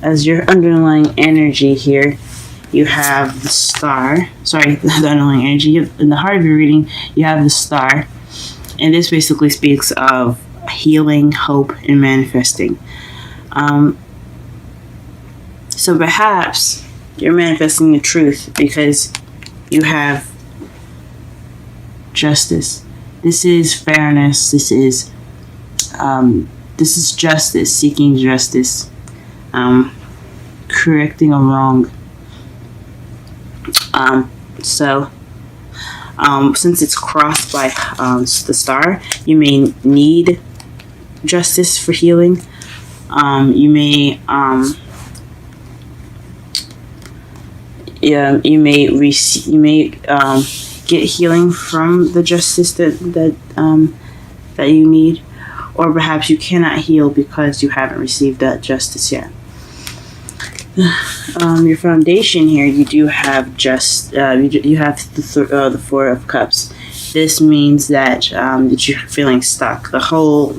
as your underlying energy here, you have the star. Sorry, the underlying energy. In the heart of your reading, you have the star. And this basically speaks of healing, hope, and manifesting. So perhaps you're manifesting the truth because you have justice. This is fairness. This is justice, seeking justice, correcting a wrong. Since it's crossed by the star, you may need justice for healing. You may get healing from the justice that you need, or perhaps you cannot heal because you haven't received that justice yet. Your foundation here, you do have you have the Four of Cups. This means that that you're feeling stuck. The whole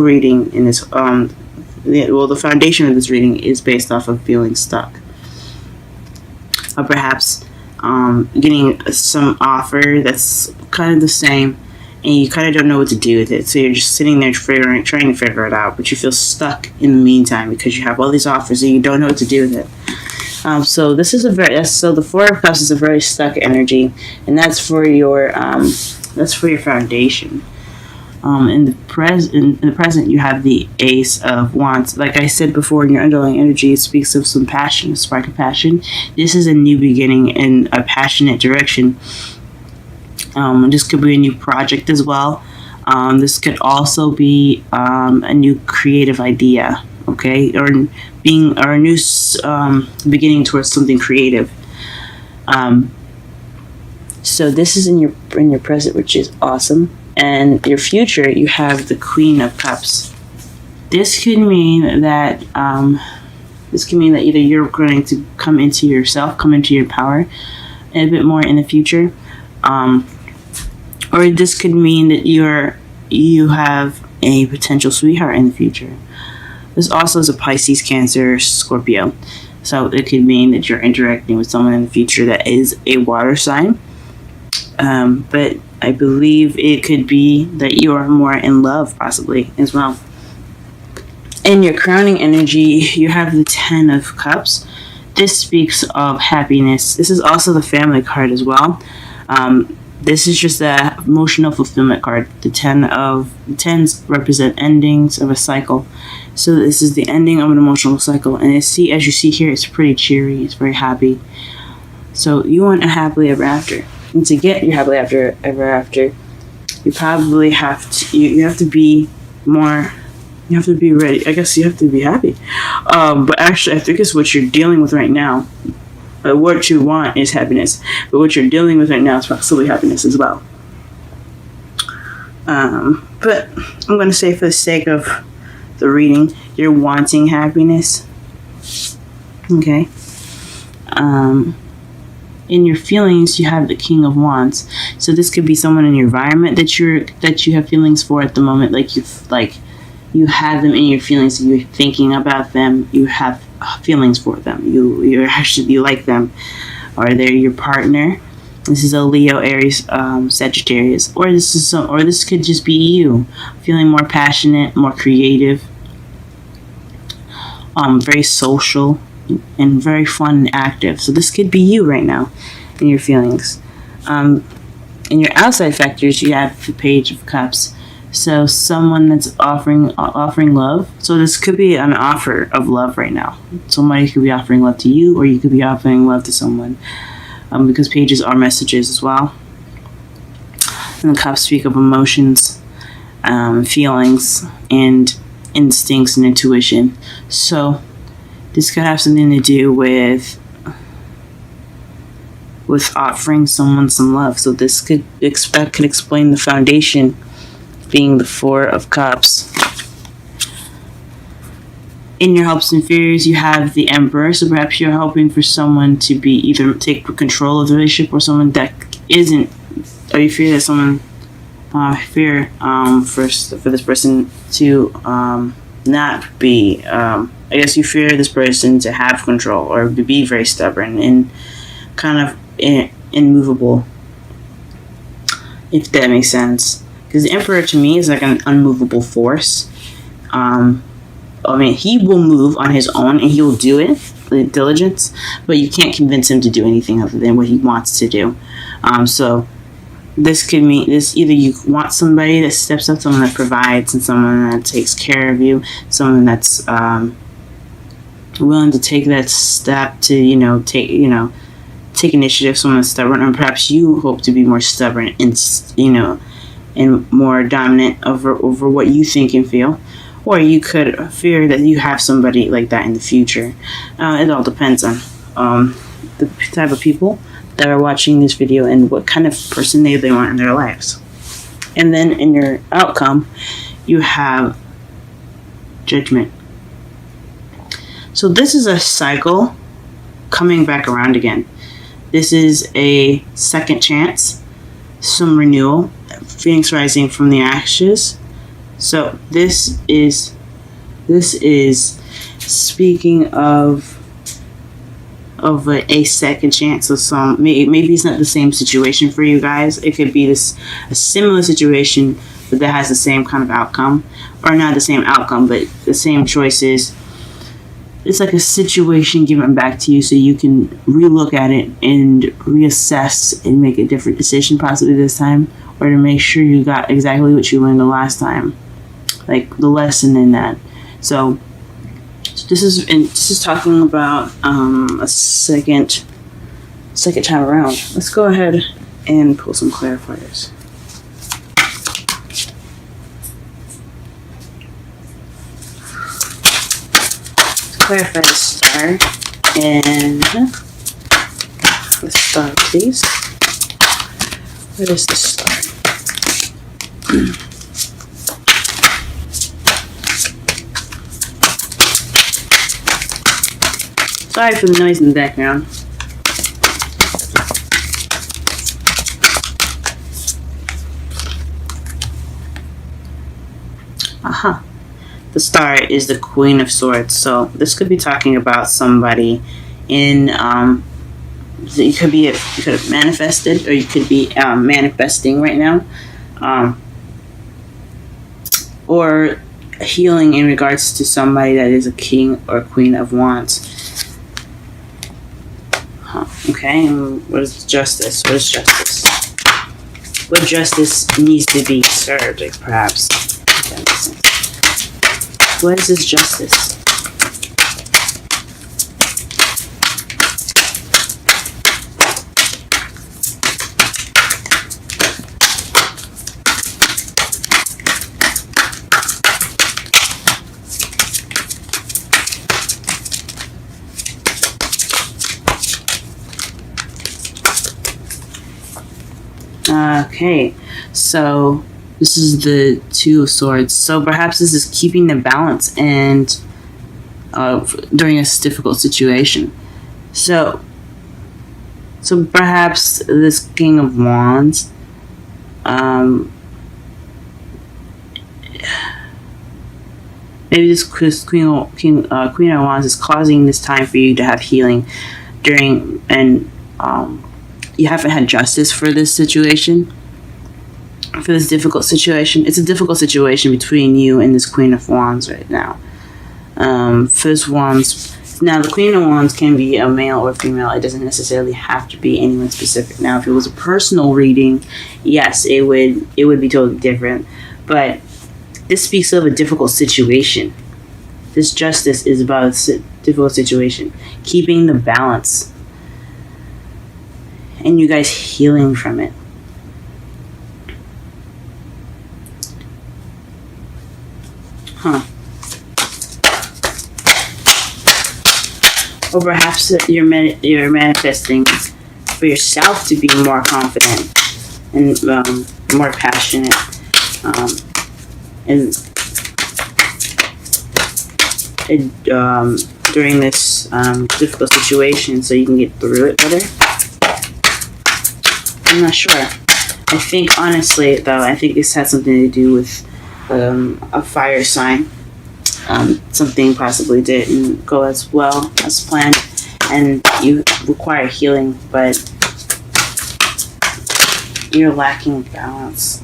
reading in this the foundation of this reading is based off of feeling stuck, or perhaps getting some offer that's kind of the same, and you kind of don't know what to do with it. So you're just sitting there trying to figure it out, but you feel stuck in the meantime because you have all these offers and you don't know what to do with it. So this is the Four of Cups is a very stuck energy, and that's for your foundation. In the present, you have the Ace of Wands. Like I said before, in your underlying energy, it speaks of some passion, a spark of passion. This is a new beginning in a passionate direction. This could be a new project as well. This could also be a new creative idea, okay, or a new beginning towards something creative. So this is in your present, which is awesome. And your future, you have the Queen of Cups. This could mean that either you're going to come into yourself, come into your power a bit more in the future, or this could mean that you have a potential sweetheart in the future. This also is a Pisces, Cancer, Scorpio. So it could mean that you're interacting with someone in the future that is a water sign. But I believe it could be that you are more in love, possibly, as well. In your crowning energy, you have the Ten of Cups. This speaks of happiness. This is also the family card as well. This is just the emotional fulfillment card. The tens represent endings of a cycle. So this is the ending of an emotional cycle. And as you see here, it's pretty cheery. It's very happy. So you want a happily ever after. And to get your happily ever after, you probably have to. You have to be more. You have to be ready. I guess you have to be happy. But actually, I think it's what you're dealing with right now. What you want is happiness, but what you're dealing with right now is possibly happiness as well. But I'm going to say, for the sake of the reading, you're wanting happiness. Okay. In your feelings, you have the King of Wands. So this could be someone in your environment that you have feelings for at the moment. You have them in your feelings. You're thinking about them. You have feelings for them. You like them, or they're your partner. This is a Leo, Aries, Sagittarius, or this could just be you feeling more passionate, more creative, very social, and very fun and active. So this could be you right now in your feelings. In your outside factors, you have the Page of Cups. So someone that's offering love. So this could be an offer of love right now. Somebody could be offering love to you, or you could be offering love to someone. Because pages are messages as well. And the cups speak of emotions, feelings, and instincts and intuition. So this could have something to do with offering someone some love. So this could explain the foundation being the Four of Cups. In your hopes and fears, you have the Emperor. So perhaps you're hoping for someone to be either take control of the relationship, or someone that isn't, or you fear that someone for this person to not be I guess you fear this person to have control or to be very stubborn and kind of immovable, if that makes sense. Because the Emperor to me is like an unmovable force. I mean, he will move on his own and he will do it with diligence, but you can't convince him to do anything other than what he wants to do. So this could mean this: either you want somebody that steps up, someone that provides, and someone that takes care of you, someone that's willing to take that step to take initiative, someone that's stubborn, or perhaps you hope to be more stubborn and more dominant over what you think and feel. Or you could fear that you have somebody like that in the future. It all depends on the type of people that are watching this video and what kind of person they want in their lives. And then in your outcome, you have Judgment. So this is a cycle coming back around again. This is a second chance, some renewal, Phoenix rising from the ashes. So this is speaking of a second chance of some. Maybe it's not the same situation for you guys. It could be a similar situation, but that has the same kind of outcome, or not the same outcome, but the same choices. It's like a situation given back to you, so you can relook at it and reassess and make a different decision, possibly this time, or to make sure you got exactly what you learned the last time. Like the lesson in that. So this is talking about a second time around. Let's go ahead and pull some clarifiers. Let's clarify the star and the star, please. What is the star? Sorry for the noise in the background. The star is the Queen of Swords. So this could be talking about somebody in you could have manifested, or you could be manifesting right now, or healing in regards to somebody that is a king or queen of wands. Okay, and what is justice? What is justice? What justice needs to be served, like perhaps. What is this justice? Okay, so this is the Two of Swords. So perhaps this is keeping the balance and during a difficult situation. So perhaps this King of Wands, maybe this Queen of Wands is causing this time for you to have healing during, and you haven't had justice for this situation, for this difficult situation. It's a difficult situation between you and this Queen of Wands right now. First Wands. Now, the Queen of Wands can be a male or female. It doesn't necessarily have to be anyone specific. Now, if it was a personal reading, yes, it would be totally different. But this speaks of a difficult situation. This justice is about a difficult situation. Keeping the balance. And you guys healing from it. Or perhaps you're manifesting for yourself to be more confident and more passionate, and during this difficult situation, so you can get through it better. I'm not sure. I think, honestly, though, this has something to do with a fire sign. something possibly didn't go as well as planned, and you require healing, but you're lacking balance.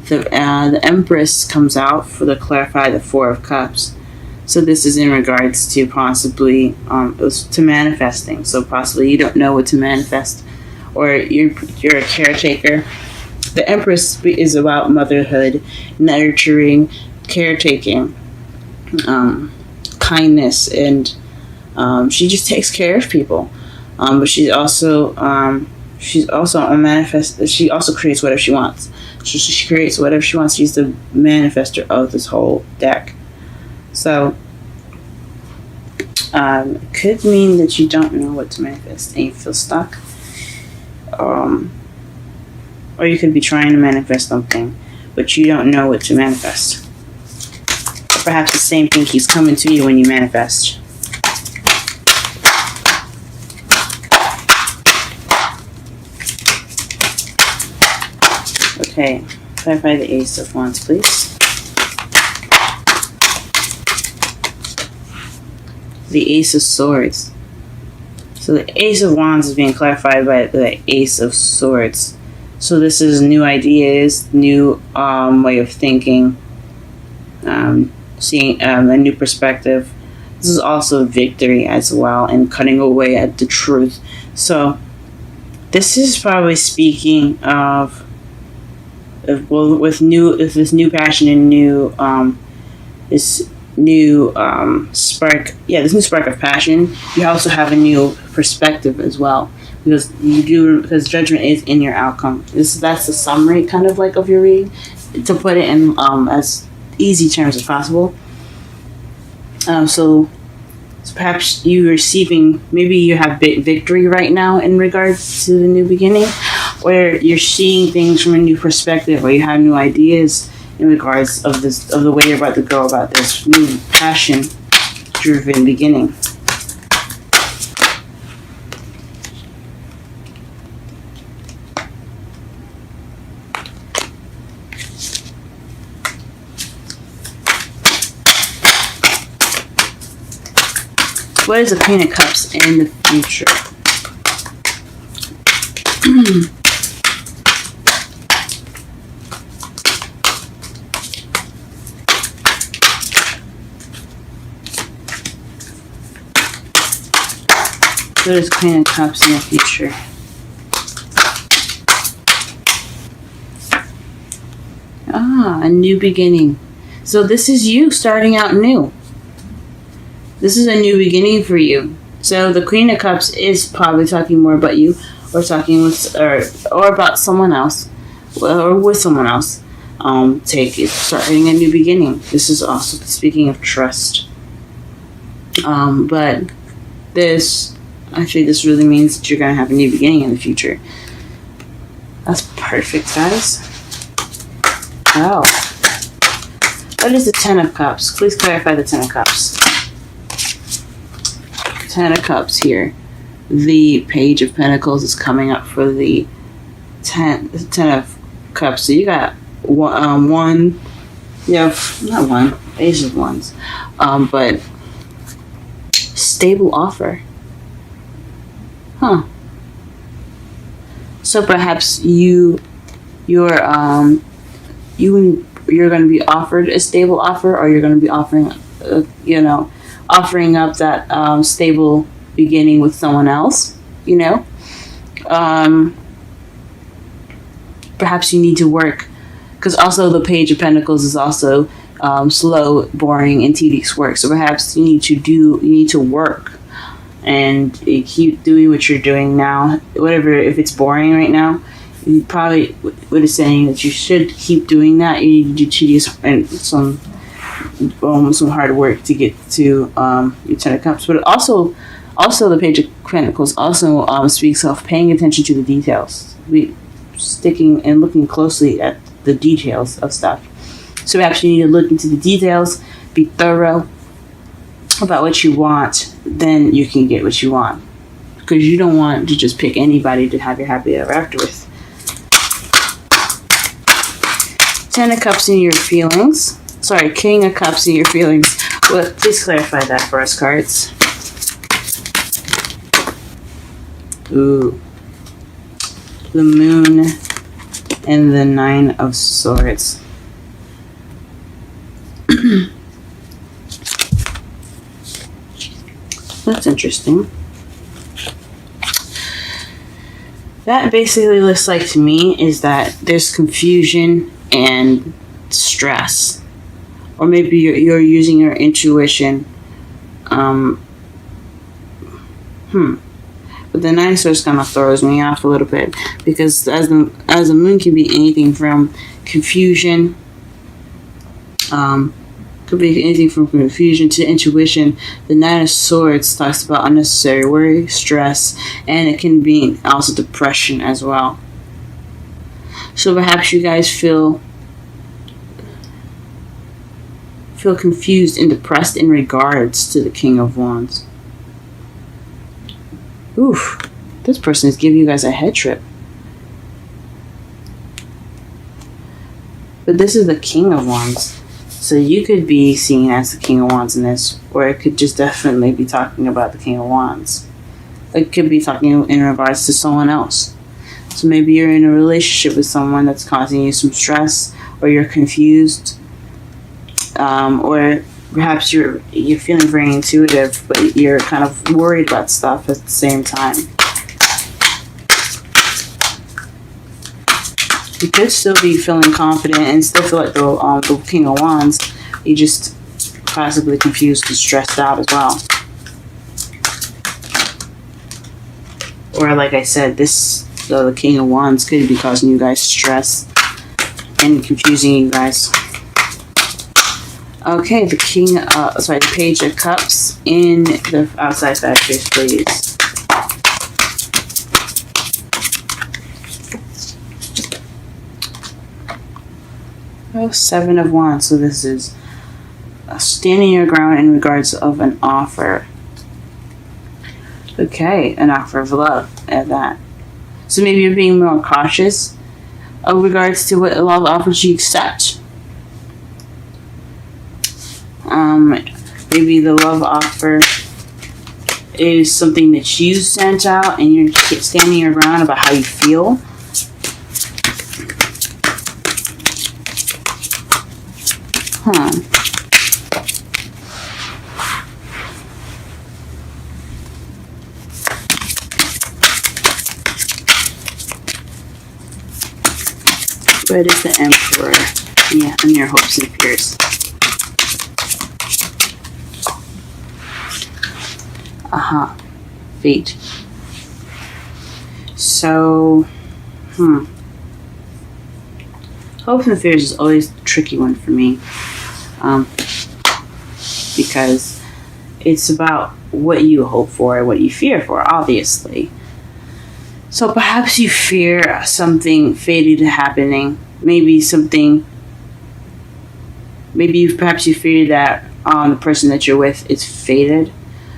The Empress comes out to clarify the Four of Cups. So this is in regards to possibly it was to manifesting. So possibly you don't know what to manifest, or you're a caretaker. The Empress is about motherhood, nurturing, caretaking, kindness, and she just takes care of people. But she's also a manifest. She also creates whatever she wants. She creates whatever she wants. She's the manifester of this whole deck. So it could mean that you don't know what to manifest and you feel stuck. Or you could be trying to manifest something, but you don't know what to manifest. Or perhaps the same thing keeps coming to you when you manifest. Okay, clarify the Ace of Wands, please. The Ace of Swords. So the Ace of Wands is being clarified by the Ace of Swords. So this is new ideas, new way of thinking, seeing a new perspective. This is also victory as well, and cutting away at the truth. So this is probably speaking of with this new passion and this new spark. Yeah, this new spark of passion. You also have a new perspective as well, because judgment is in your outcome. That's the summary kind of like of your reading, to put it in as easy terms as possible. So perhaps maybe you have victory right now in regards to the new beginning, where you're seeing things from a new perspective, or you have new ideas in regards of the way you're about to go about this new passion-driven beginning. What is the Queen of Cups in the future? What is Queen of Cups in the future? A new beginning. So this is you starting out new. This is a new beginning for you. So the Queen of Cups is probably talking more about you, or talking with, or about someone else, or with someone else. Starting a new beginning. This is also speaking of trust. But this really means that you're going to have a new beginning in the future. That's perfect, guys. Oh. What is the Ten of Cups? Please clarify the Ten of Cups. Ten of Cups here. The Page of Pentacles is coming up for the Ten of Cups. So you got one. Yeah, not one. Ace of Wands. But stable offer. Huh. So perhaps you're going to be offered a stable offer, or you're going to be offering up that stable beginning with someone else. Perhaps you need to work, because also the Page of Pentacles is also slow, boring, and tedious work. So perhaps you need to work and keep doing what you're doing now. Whatever, if it's boring right now, you probably what is saying that you should keep doing that. You need to do tedious and some hard work to get to your Ten of Cups. But also the Page of Pentacles also speaks of paying attention to the details. Sticking and looking closely at the details of stuff. So perhaps you need to look into the details, be thorough about what you want, then you can get what you want. Because you don't want to just pick anybody to have your happy ever after with. Ten of Cups in your feelings. Sorry, King of Cups in your feelings. Well, please clarify that for us, cards. Ooh. The Moon and the Nine of Swords. That's interesting. That basically looks like to me is that there's confusion and stress. Or maybe you're using your intuition. But the Nine of Swords kind of throws me off a little bit, because as the Moon can be anything from confusion, could be anything from confusion to intuition. The Nine of Swords talks about unnecessary worry, stress, and it can be also depression as well. So perhaps you guys feel confused and depressed in regards to the King of Wands. Oof, this person is giving you guys a head trip. But this is the King of Wands. So you could be seen as the King of Wands in this, or it could just definitely be talking about the King of Wands. It could be talking in regards to someone else. So maybe you're in a relationship with someone that's causing you some stress, or you're confused, or perhaps you're feeling very intuitive, but you're kind of worried about stuff at the same time. You could still be feeling confident and still feel like the King of Wands. You just possibly confused and stressed out as well. Or like I said, the King of Wands could be causing you guys stress and confusing you guys. Okay, the Page of Cups in the outside factors, please. Oh, Seven of Wands. So this is standing your ground in regards of an offer. Okay, an offer of love at that. So maybe you're being more cautious in regards to what love offers you accept. Maybe the love offer is something that you sent out and you're standing your ground about how you feel. Where is the Emperor? Yeah, and your hopes and fears. Fate. So, hopes and fears is always a tricky one for me. Because it's about what you hope for and what you fear for, obviously. So perhaps you fear something fated happening. Perhaps you fear that the person that you're with is fated.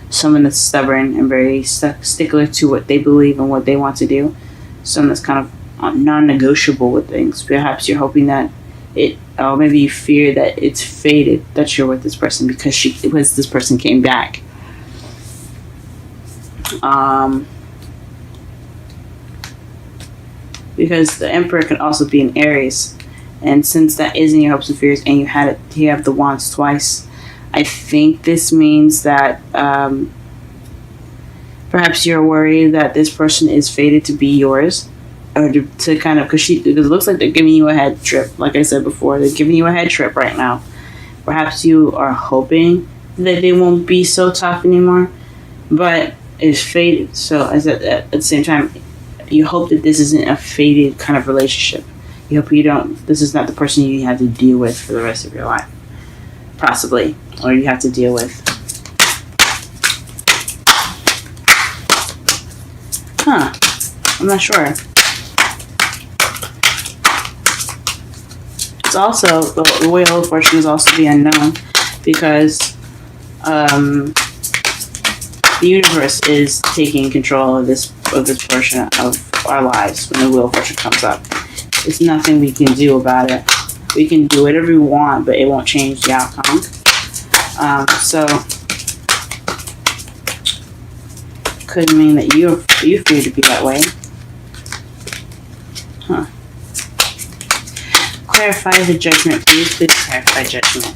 Someone that's stubborn and very stickler to what they believe and what they want to do. Someone that's kind of non-negotiable with things. Perhaps you're hoping that maybe you fear that it's fated that you're with this person because this person came back. Because the Emperor could also be in Aries, and since that is in your hopes and fears, and you have the Wands twice, I think this means that perhaps you're worried that this person is fated to be yours, or to kind of, because it looks like they're giving you a head trip. Like I said before, they're giving you a head trip right now. Perhaps you are hoping that they won't be so tough anymore, but it's fated. So at the same time, you hope that this isn't a fated kind of relationship. You hope this is not the person you have to deal with for the rest of your life. Possibly. Or you have to deal with. I'm not sure. It's also, the Wheel of Fortune is also the unknown, because the universe is taking control of this portion of our lives when the Wheel of Fortune comes up. There's nothing we can do about it. We can do whatever we want, but it won't change the outcome. So could mean that you feel to be that way. Huh. Clarify the judgment, please. Please clarify judgment.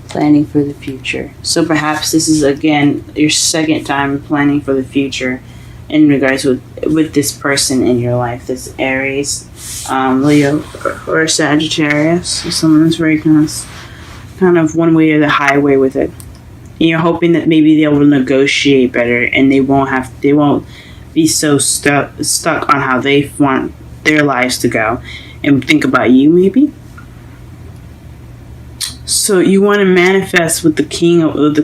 Planning for the future. So perhaps this is again your second time planning for the future in regards with this person in your life. This Aries, Leo, or Sagittarius. Someone that's very kind of one way or the highway with it. And you're hoping that maybe they will negotiate better and they won't be so stuck on how they want their lives to go and think about you maybe. So you want to manifest with the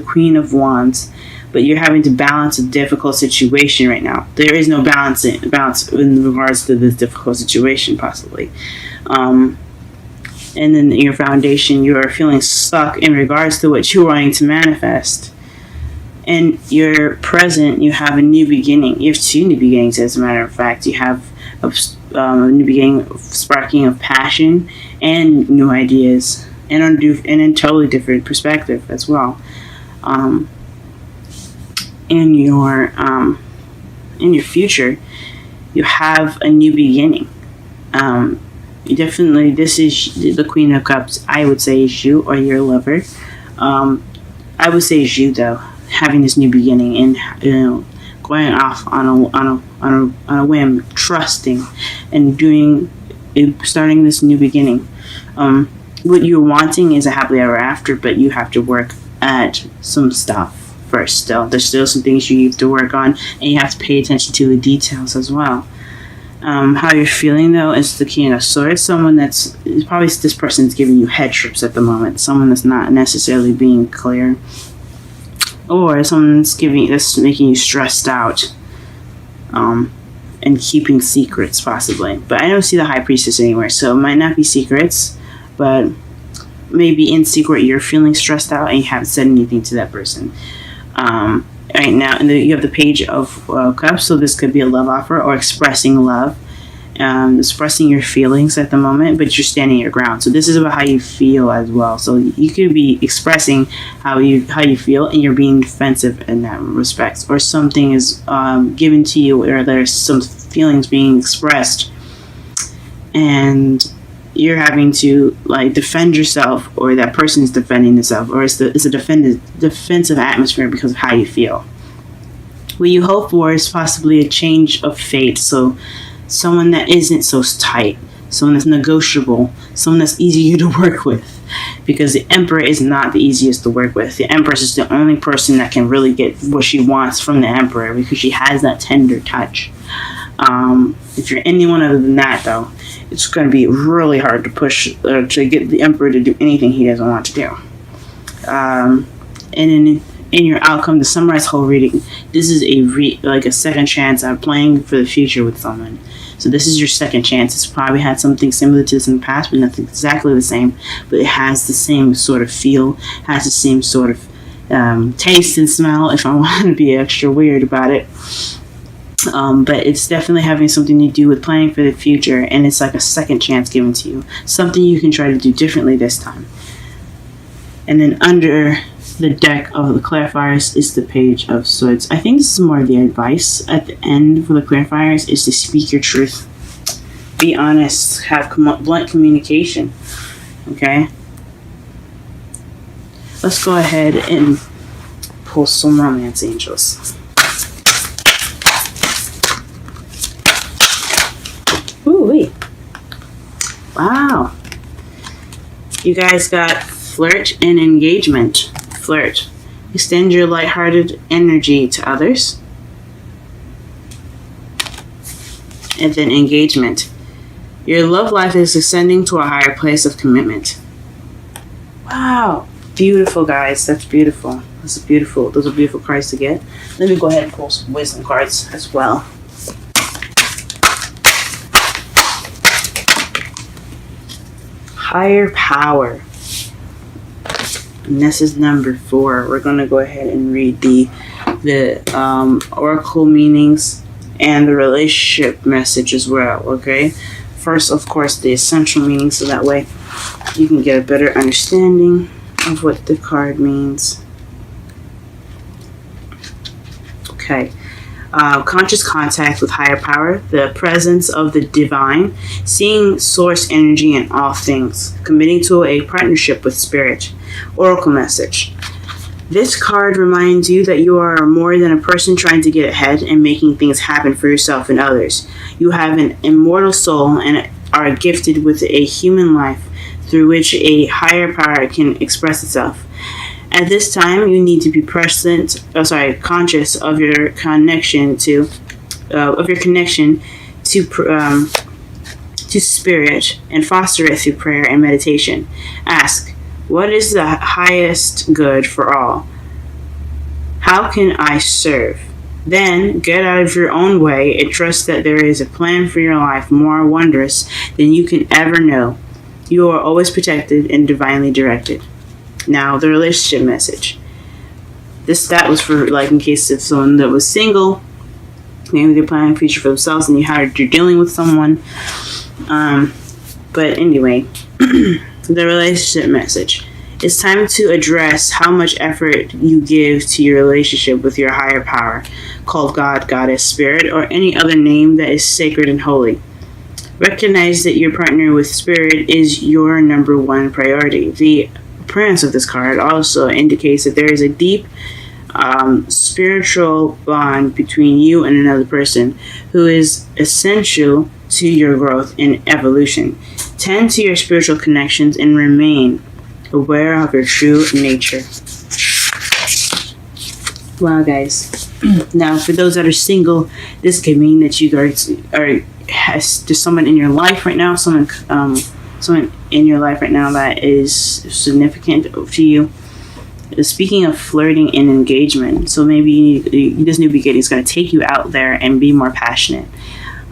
Queen of Wands, but you're having to balance a difficult situation right now. There is no balance in regards to this difficult situation, possibly. And then your foundation, you are feeling stuck in regards to what you're wanting to manifest. And your present, you have a new beginning. You have two new beginnings, as a matter of fact. You have a new beginning, sparking of passion and new ideas. And a totally different perspective as well. In your future, you have a new beginning. Definitely, this is the Queen of Cups. I would say is you or your lover. I would say is you though, having this new beginning and going off on a whim, trusting and starting this new beginning. What you're wanting is a happily ever after, but you have to work at some stuff first. There's still some things you have to work on, and you have to pay attention to the details as well. How you're feeling though is the King of Swords. Someone that's probably this person's giving you head trips at the moment. Someone that's not necessarily being clear, or someone that's making you stressed out, and keeping secrets possibly. But I don't see the High Priestess anywhere, so it might not be secrets. But maybe in secret you're feeling stressed out and you haven't said anything to that person. Right now, and you have the Page of Cups, so this could be a love offer or expressing love, expressing your feelings at the moment, but you're standing your ground. So this is about how you feel as well. So you could be expressing how you feel, and you're being defensive in that respect, or something is given to you, or there's some feelings being expressed, and you're having to defend yourself, or that person's defending themselves, or it's a defensive atmosphere because of how you feel. What you hope for is possibly a change of fate. So someone that isn't so tight, someone that's negotiable, someone that's easier to work with, because the Emperor is not the easiest to work with. The Empress is the only person that can really get what she wants from the Emperor, because she has that tender touch. If you're anyone other than that, though, it's going to be really hard to push to get the Emperor to do anything he doesn't want to do. And in your outcome, to summarize whole reading, this is a second chance at playing for the future with someone. So this is your second chance. It's probably had something similar to this in the past, but nothing exactly the same. But it has the same sort of feel, has the same sort of taste and smell, if I want to be extra weird about it. But it's definitely having something to do with planning for the future, and it's like a second chance given to you. Something you can try to do differently this time. And then under the deck of the clarifiers is the Page of Swords. I think this is more of the advice at the end for the clarifiers is to speak your truth. Be honest. Have blunt communication. Okay? Let's go ahead and pull some romance angels. Ooh-wee. Wow. You guys got flirt and engagement. Flirt. Extend your lighthearted energy to others. And then engagement. Your love life is ascending to a higher place of commitment. Wow. Beautiful, guys. That's beautiful. Those are beautiful cards to get. Let me go ahead and pull some wisdom cards as well. Higher power. And this is number 4. We're going to go ahead and read the oracle meanings and the relationship message as well, okay? first, of course, the essential meaning, so that way you can get a better understanding of what the card means. Okay. Conscious contact with higher power, the presence of the divine, seeing source energy in all things, committing to a partnership with spirit. Oracle message. This card reminds you that you are more than a person trying to get ahead and making things happen for yourself and others. You have an immortal soul and are gifted with a human life through which a higher power can express itself. At this time, you need to be conscious of your connection to spirit, and foster it through prayer and meditation. Ask, what is the highest good for all? How can I serve? Then get out of your own way and trust that there is a plan for your life more wondrous than you can ever know. You are always protected and divinely directed. Now, the relationship message. That was for, like, in case of someone that was single, maybe they're planning a future for themselves and you're dealing with someone. But anyway, the relationship message. It's time to address how much effort you give to your relationship with your higher power, called God, Goddess, Spirit, or any other name that is sacred and holy. Recognize that your partner with Spirit is your number one priority. The appearance of this card also indicates that there is a deep spiritual bond between you and another person who is essential to your growth and evolution. Tend to your spiritual connections and remain aware of your true nature. Wow, guys. Now, for those that are single, this could mean that you there's someone in your life right now, someone in your life right now that is significant to you. Speaking of flirting and engagement, so maybe this new beginning is going to take you out there and be more passionate.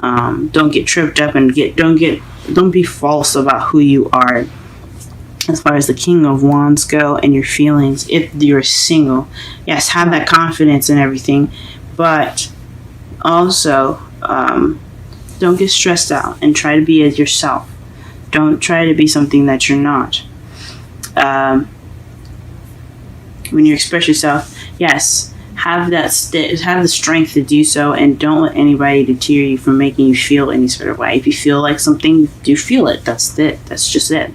Don't get tripped up and don't be false about who you are as far as the King of Wands go and your feelings. If you're single, yes, have that confidence and everything, but also don't get stressed out and try to be as yourself. Don't try to be something that you're not. When you express yourself, yes, have the strength to do so, and don't let anybody deter you from making you feel any sort of way. If you feel like something, do feel it. That's it. That's just it.